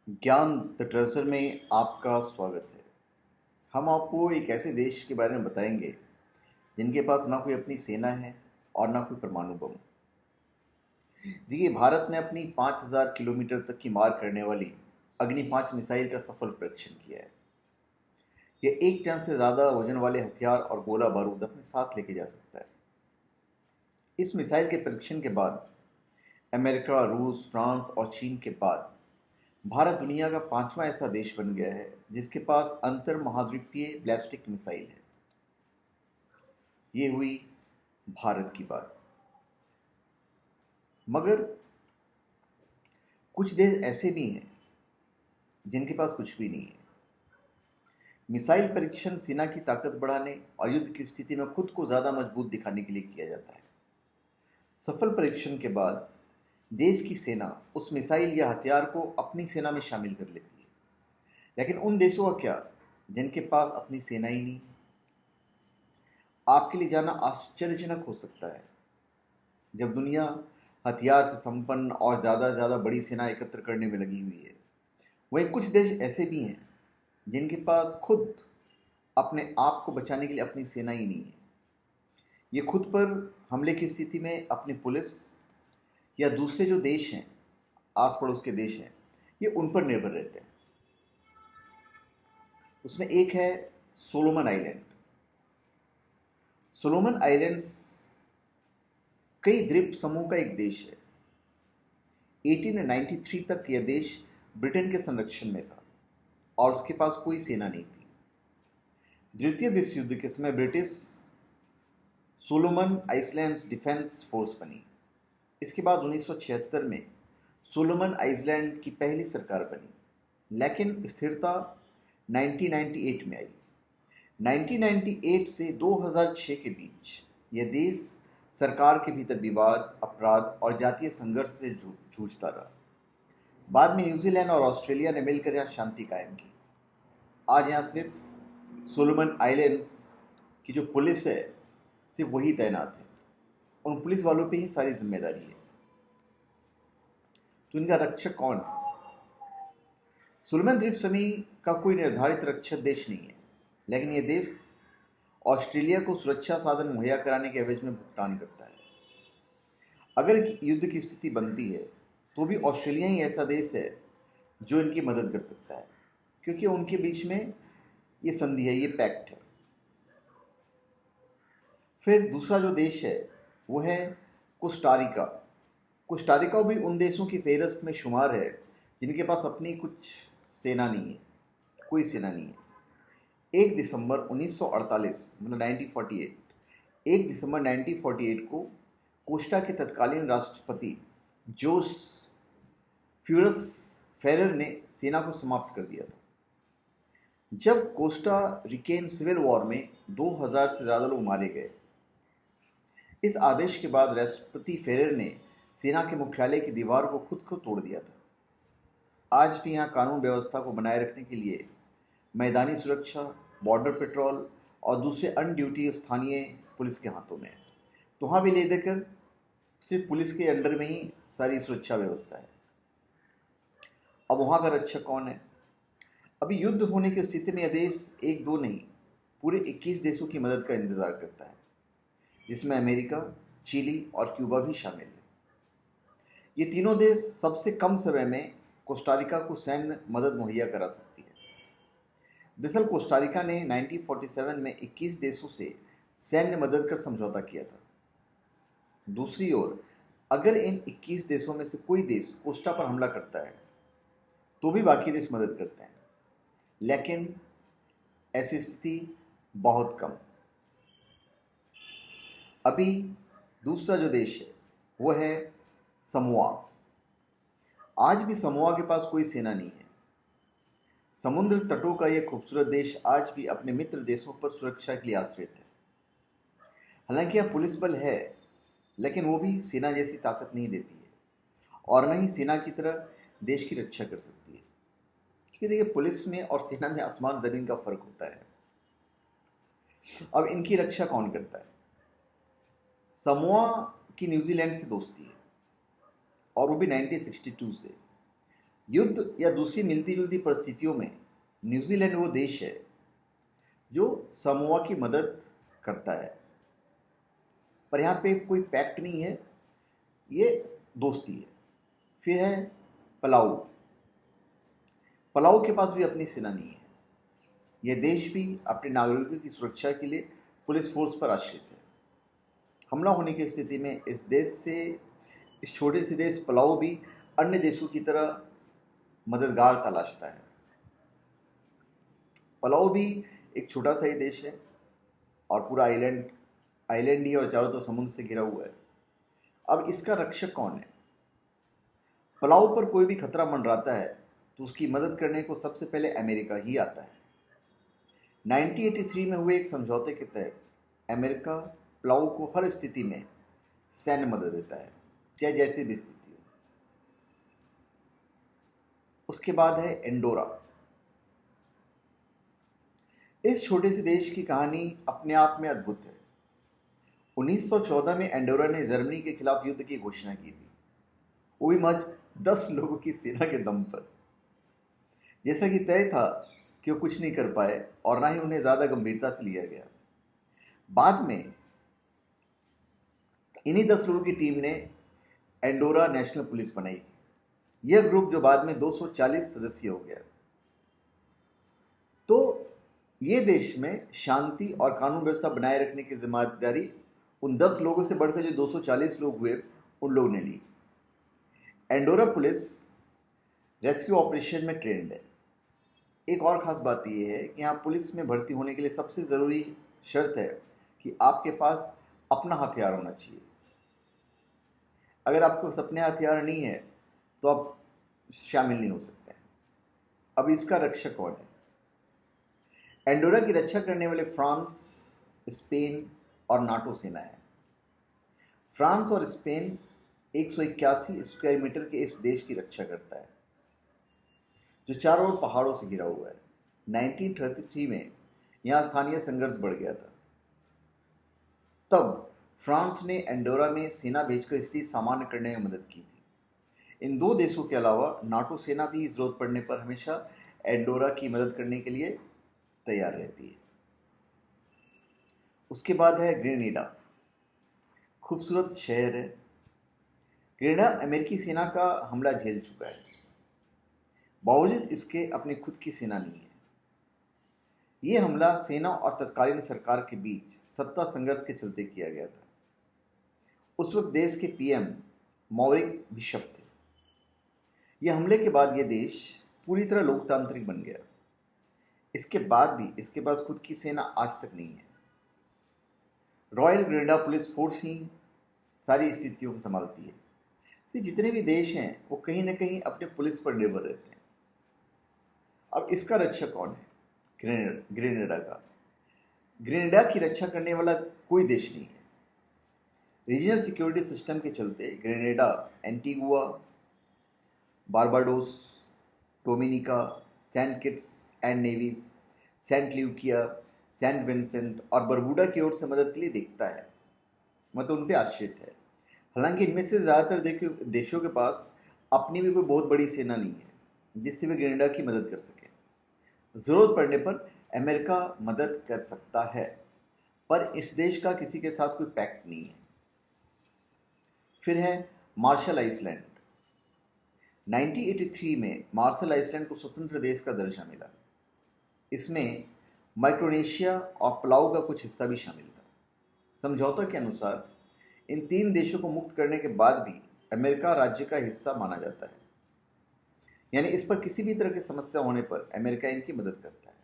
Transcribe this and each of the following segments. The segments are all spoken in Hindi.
ज्ञान द ट्रेजर में आपका स्वागत है। हम आपको एक ऐसे देश के बारे में बताएंगे जिनके पास ना कोई अपनी सेना है और ना कोई परमाणु बम। देखिए, भारत ने अपनी 5,000 किलोमीटर तक की मार करने वाली अग्नि 5 मिसाइल का सफल परीक्षण किया है। यह 1 टन से ज़्यादा वजन वाले हथियार और गोला बारूद अपने साथ लेके जा सकता है। इस मिसाइल के परीक्षण के बाद अमेरिका, रूस, फ्रांस और चीन के बाद भारत दुनिया का 5वां ऐसा देश बन गया है जिसके पास अंतर महाद्वीपीय बैलिस्टिक मिसाइल है। ये हुई भारत की बात। मगर कुछ देश ऐसे भी हैं जिनके पास कुछ भी नहीं है। मिसाइल परीक्षण सेना की ताकत बढ़ाने और युद्ध की स्थिति में खुद को ज़्यादा मजबूत दिखाने के लिए किया जाता है। सफल परीक्षण के बाद देश की सेना उस मिसाइल या हथियार को अपनी सेना में शामिल कर लेती है। लेकिन उन देशों का क्या जिनके पास अपनी सेना ही नहीं? आपके लिए जाना आश्चर्यजनक हो सकता है। जब दुनिया हथियार से संपन्न और ज़्यादा से ज़्यादा बड़ी सेना एकत्र करने में लगी हुई है, वहीं कुछ देश ऐसे भी हैं जिनके पास खुद अपने आप को बचाने के लिए अपनी सेना ही नहीं है। ये खुद पर हमले की स्थिति में अपनी पुलिस या दूसरे जो देश हैं, आस पड़ोस के देश हैं, ये उन पर निर्भर रहते हैं। उसमें एक है सोलोमन आइलैंड। सोलोमन आइलैंड्स कई द्वीप समूह का एक देश है। 1893 तक यह देश ब्रिटेन के संरक्षण में था और उसके पास कोई सेना नहीं थी। द्वितीय विश्व युद्ध के समय British Solomon islands defence force बनी। इसके बाद 1976 में सोलोमन आइलैंड की पहली सरकार बनी, लेकिन स्थिरता 1998 में आई। 1998 से 2006 के बीच यह देश सरकार के भीतर विवाद, अपराध और जातीय संघर्ष से जूझता रहा। बाद में न्यूजीलैंड और ऑस्ट्रेलिया ने मिलकर यहाँ शांति कायम की। आज यहाँ सिर्फ सोलोमन आइलैंड्स की जो पुलिस है, सिर्फ वही तैनात है। उन पुलिस वालों पे ही सारी जिम्मेदारी है। तो इनका रक्षक कौन है? सोलोमन द्वीप समूह का कोई निर्धारित रक्षक देश नहीं है, लेकिन यह देश ऑस्ट्रेलिया को सुरक्षा साधन मुहैया कराने के एवज में भुगतान करता है। अगर युद्ध की स्थिति बनती है तो भी ऑस्ट्रेलिया ही ऐसा देश है जो इनकी मदद कर सकता है, क्योंकि उनके बीच में ये संधि है, ये पैक्ट है। फिर दूसरा जो देश है वो है कोस्टारिका। कोस्टारिका भी उन देशों की फेहरिस्त में शुमार है जिनके पास अपनी कुछ सेना नहीं है, कोई सेना नहीं है। 1 दिसंबर 1948 मतलब 1948, 1 दिसंबर 1948 को कोस्टा के तत्कालीन राष्ट्रपति जोस फ्यूरस फेरर ने सेना को समाप्त कर दिया था। जब कोस्टा रिकेन सिविल वॉर में 2000 से ज़्यादा लोग मारे गए। इस आदेश के बाद राष्ट्रपति फेरर ने सेना के मुख्यालय की दीवार को खुद को तोड़ दिया था। आज भी यहाँ कानून व्यवस्था को बनाए रखने के लिए मैदानी सुरक्षा, बॉर्डर पेट्रोल और दूसरे अन ड्यूटी स्थानीय पुलिस के हाथों में है। तो वहाँ भी ले देकर सिर्फ पुलिस के अंडर में ही सारी सुरक्षा व्यवस्था है। अब वहाँ का रक्षक कौन है? अभी युद्ध होने की स्थिति में यह देश एक दो नहीं, पूरे 21 देशों की मदद का इंतजार करता है, जिसमें अमेरिका, चिली और क्यूबा भी शामिल है। ये तीनों देश सबसे कम समय में कोस्टारिका को सैन्य मदद मुहैया करा सकती है। दरअसल कोस्टारिका ने 1947 में 21 देशों से सैन्य मदद कर समझौता किया था। दूसरी ओर अगर इन 21 देशों में से कोई देश कोस्टा पर हमला करता है तो भी बाकी देश मदद करते हैं, लेकिन ऐसी स्थिति बहुत कम। अभी दूसरा जो देश है वो है समोआ। आज भी समोआ के पास कोई सेना नहीं है। समुद्र तटों का यह खूबसूरत देश आज भी अपने मित्र देशों पर सुरक्षा के लिए आश्रित है। हालांकि यह पुलिस बल है, लेकिन वो भी सेना जैसी ताकत नहीं देती है और न ही सेना की तरह देश की रक्षा कर सकती है। क्योंकि देखिए, पुलिस में और सेना में आसमान जमीन का फर्क होता है। अब इनकी रक्षा कौन करता है? समोआ की न्यूजीलैंड से दोस्ती है और वो भी 1962 से। युद्ध या दूसरी मिलती जुलती परिस्थितियों में न्यूजीलैंड वो देश है जो समोआ की मदद करता है, पर यहाँ पे कोई पैक्ट नहीं है, ये दोस्ती है। फिर है पलाऊ। पलाऊ के पास भी अपनी सेना नहीं है। यह देश भी अपने नागरिकों की सुरक्षा के लिए पुलिस फोर्स पर आश्रित है। हमला होने की स्थिति में इस छोटे से देश पलाऊ भी अन्य देशों की तरह मददगार तलाशता है। पलाऊ भी एक छोटा सा ही देश है और पूरा आइलैंड ही और चारों तरफ समुद्र से घिरा हुआ है। अब इसका रक्षक कौन है? पलाऊ पर कोई भी खतरा मंडराता है तो उसकी मदद करने को सबसे पहले अमेरिका ही आता है। 1983 में हुए एक समझौते के तहत अमेरिका पलाऊ को हर स्थिति में सैन्य मदद देता है, चाहे जैसी भी स्थिति हो। उसके बाद है एंडोरा। इस छोटे से देश की कहानी अपने आप में अद्भुत है। 1914 में एंडोरा ने जर्मनी के खिलाफ युद्ध की घोषणा की थी, वो भी महज 10 लोगों की सेना के दम पर। जैसा कि तय था कि वो कुछ नहीं कर पाए और ना ही उन्हें ज्यादा गंभीरता से लिया गया। बाद में इन्हीं 10 लोगों की टीम ने एंडोरा नेशनल पुलिस बनाई। यह ग्रुप जो बाद में 240 सदस्य हो गया। तो ये देश में शांति और कानून व्यवस्था बनाए रखने की जिम्मेदारी उन 10 लोगों से बढ़कर जो 240 लोग हुए उन लोगों ने ली। एंडोरा पुलिस रेस्क्यू ऑपरेशन में ट्रेंड है। एक और ख़ास बात यह है कि यहाँ पुलिस में भर्ती होने के लिए सबसे ज़रूरी शर्त है कि आपके पास अपना हथियार होना चाहिए। अगर आपके पास अपने हथियार नहीं है तो आप शामिल नहीं हो सकते हैं। अब इसका रक्षक कौन है? एंडोरा की रक्षा करने वाले फ्रांस, स्पेन और नाटो सेना है। फ्रांस और स्पेन 181 स्क्वायर मीटर के इस देश की रक्षा करता है जो चारों ओर पहाड़ों से घिरा हुआ है। 1933 में यहाँ स्थानीय संघर्ष बढ़ गया था। तब फ्रांस ने एंडोरा में सेना भेजकर स्थिति सामान्य करने में मदद की थी। इन दो देशों के अलावा नाटो सेना भी जरूरत पड़ने पर हमेशा एंडोरा की मदद करने के लिए तैयार रहती है। उसके बाद है ग्रेनेडा। खूबसूरत शहर है। ग्रेनेडा अमेरिकी सेना का हमला झेल चुका है, बावजूद इसके अपनी खुद की सेना नहीं है। यह हमला सेना और तत्कालीन सरकार के बीच सत्ता संघर्ष के चलते किया गया था। उस वक्त देश के पीएम मॉरिक बिशप थे। यह हमले के बाद यह देश पूरी तरह लोकतांत्रिक बन गया। इसके बाद भी इसके पास खुद की सेना आज तक नहीं है। रॉयल ग्रेनेडा पुलिस फोर्स ही सारी स्थितियों को संभालती है। तो जितने भी देश हैं वो कहीं ना कहीं अपने पुलिस पर निर्भर रहते हैं। अब इसका रक्षक कौन है? ग्रेनेडा का। ग्रेनेडा की रक्षा करने वाला कोई देश नहीं है। रीजनल सिक्योरिटी सिस्टम के चलते Grenada Antigua, Barbados, Dominica, Saint Kitts and Nevis, Saint Lucia, Saint Vincent और बरबूडा की ओर से मदद के लिए देखता है, मतलब उन पर आश्रित है। हालांकि इनमें से ज़्यादातर देशों के पास अपनी भी कोई बहुत बड़ी सेना नहीं है जिससे वे ग्रेनेडा की मदद कर सके। ज़रूरत पड़ने पर अमेरिका मदद कर सकता है, पर इस देश का किसी के साथ कोई पैक्ट नहीं है। फिर है मार्शल आइसलैंड। 1983 में मार्शल आइसलैंड को स्वतंत्र देश का दर्जा मिला। इसमें माइक्रोनेशिया और पलाऊ का कुछ हिस्सा भी शामिल था। समझौता के अनुसार इन 3 देशों को मुक्त करने के बाद भी अमेरिका राज्य का हिस्सा माना जाता है, यानी इस पर किसी भी तरह की समस्या होने पर अमेरिका इनकी मदद करता है।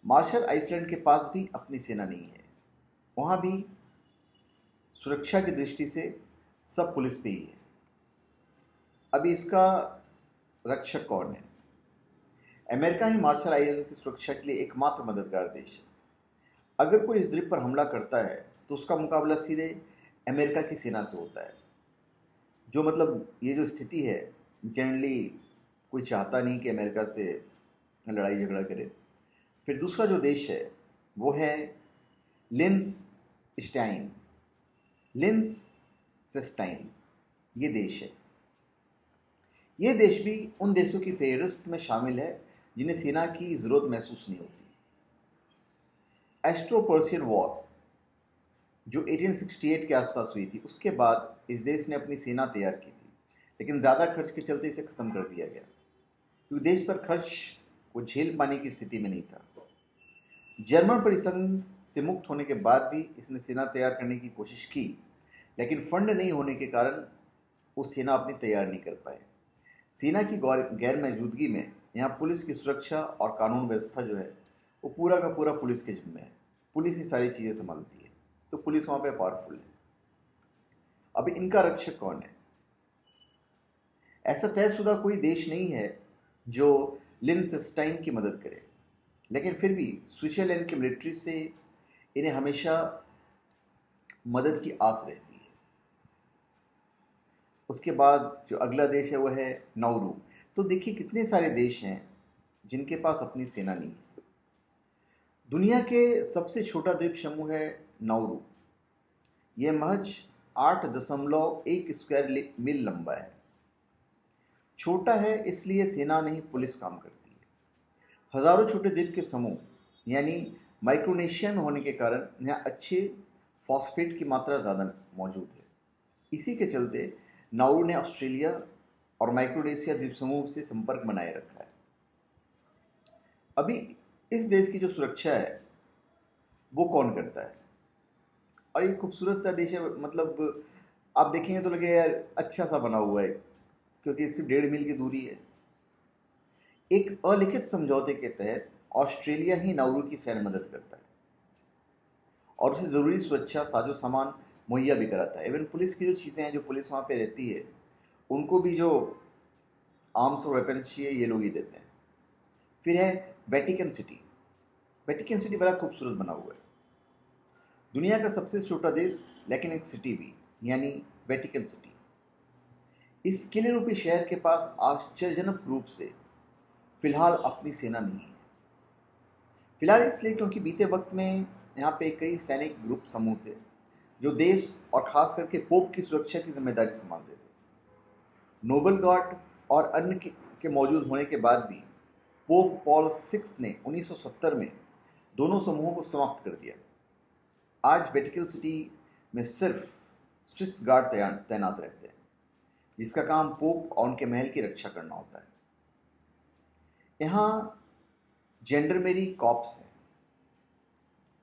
मार्शल आइसलैंड के पास भी अपनी सेना नहीं है। वहाँ भी सुरक्षा की दृष्टि से सब पुलिस पे ही है। अभी इसका रक्षक कौन है? अमेरिका ही मार्शल आइलैंड की सुरक्षा के लिए एकमात्र मददगार देश है। अगर कोई इस द्वीप पर हमला करता है तो उसका मुकाबला सीधे अमेरिका की सेना से होता है। जो मतलब ये जो स्थिति है, जनरली कोई चाहता नहीं कि अमेरिका से लड़ाई झगड़ा करे। फिर दूसरा जो देश है वो है लिंस स्टाइन, ये देश है। ये देश भी उन देशों की फेहरिस्त में शामिल है जिन्हें सेना की ज़रूरत महसूस नहीं होती। एस्ट्रो पर्शियन वॉर जो 1868 के आसपास हुई थी, उसके बाद इस देश ने अपनी सेना तैयार की थी, लेकिन ज़्यादा खर्च के चलते इसे ख़त्म कर दिया गया, क्योंकि देश पर खर्च को झेल पाने की स्थिति में नहीं था। जर्मन परिसंघ से मुक्त होने के बाद भी इसने सेना तैयार करने की कोशिश की, लेकिन फंड नहीं होने के कारण वो सेना अपनी तैयार नहीं कर पाए। सेना की गैर मौजूदगी में यहाँ पुलिस की सुरक्षा और कानून व्यवस्था जो है वो पूरा का पूरा पुलिस के जिम्मे है। पुलिस ही सारी चीज़ें संभालती है, तो पुलिस वहाँ पे पावरफुल है। अभी इनका रक्षक कौन है? ऐसा तयशुदा कोई देश नहीं है जो लिनसेस्टाइन की मदद करे, लेकिन फिर भी स्विट्जरलैंड की मिलिट्री से इन्हें हमेशा मदद की आस रहती है। उसके बाद जो अगला देश है वह है नाउरू। तो देखिए कितने सारे देश हैं जिनके पास अपनी सेना नहीं है। दुनिया के सबसे छोटा द्वीप समूह है नाउरू। यह महज 8.1 स्क्वायर मील लंबा है। छोटा है इसलिए सेना नहीं पुलिस काम करती है। हजारों छोटे द्वीप के समूह यानी माइक्रोनेशिया में होने के कारण यहाँ अच्छे फॉस्फेट की मात्रा ज़्यादा मौजूद है। इसी के चलते नाउरू ने ऑस्ट्रेलिया और माइक्रोनेशिया द्वीप समूह से संपर्क बनाए रखा है। अभी इस देश की जो सुरक्षा है वो कौन करता है? और ये खूबसूरत सा देश है, मतलब आप देखेंगे तो लगे यार अच्छा सा बना हुआ है, क्योंकि सिर्फ 1.5 मील की दूरी है। एक अलिखित समझौते के तहत ऑस्ट्रेलिया ही नाउरू की सैन्य मदद करता है और उसे ज़रूरी सुरक्षा साजो सामान मुहैया भी कराता है। इवन पुलिस की जो चीज़ें हैं, जो पुलिस वहाँ पे रहती है, उनको भी जो आर्म्स और वेपन्स चाहिए ये लोग ही देते हैं। फिर है वेटिकन सिटी। वेटिकन सिटी बड़ा खूबसूरत बना हुआ है। दुनिया का सबसे छोटा देश लेकिन एक सिटी भी, यानी वेटिकन सिटी। इस किले रूपी शहर के पास आश्चर्यजनक रूप से फिलहाल अपनी सेना नहीं है। फिलहाल इसलिए क्योंकि बीते वक्त में यहाँ पे कई सैनिक ग्रुप समूह थे जो देश और खास करके पोप की सुरक्षा की जिम्मेदारी संभालते थे। नोबल गार्ड और अन्य के मौजूद होने के बाद भी पोप पॉल सिक्स्थ ने 1970 में दोनों समूहों को समाप्त कर दिया। आज वेटिकन सिटी में सिर्फ स्विस गार्ड तैनात रहते हैं, जिसका काम पोप और उनके महल की रक्षा करना होता है। यहाँ जेंडरमेरी कॉप्स है,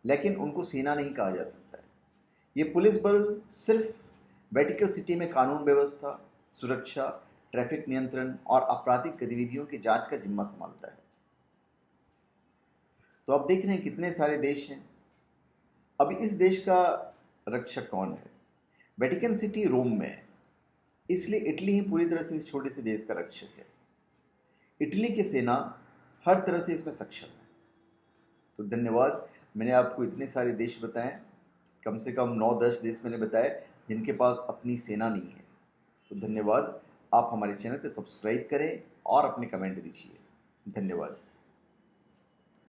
लेकिन उनको सेना नहीं कहा जा सकता है। ये पुलिस बल सिर्फ वेटिकन सिटी में कानून व्यवस्था, सुरक्षा, ट्रैफिक नियंत्रण और आपराधिक गतिविधियों की जांच का जिम्मा संभालता है। तो आप देख रहे हैं कितने सारे देश हैं। अभी इस देश का रक्षक कौन है? वेटिकन सिटी रोम में है, इसलिए इटली ही पूरी तरह से इस छोटे से देश का रक्षक है। इटली की सेना हर तरह से इसमें सक्षम है। तो धन्यवाद, मैंने आपको इतने सारे देश बताए, कम से कम 9-10 देश मैंने बताए जिनके पास अपनी सेना नहीं है। तो धन्यवाद, आप हमारे चैनल पर सब्सक्राइब करें और अपने कमेंट दीजिए। धन्यवाद।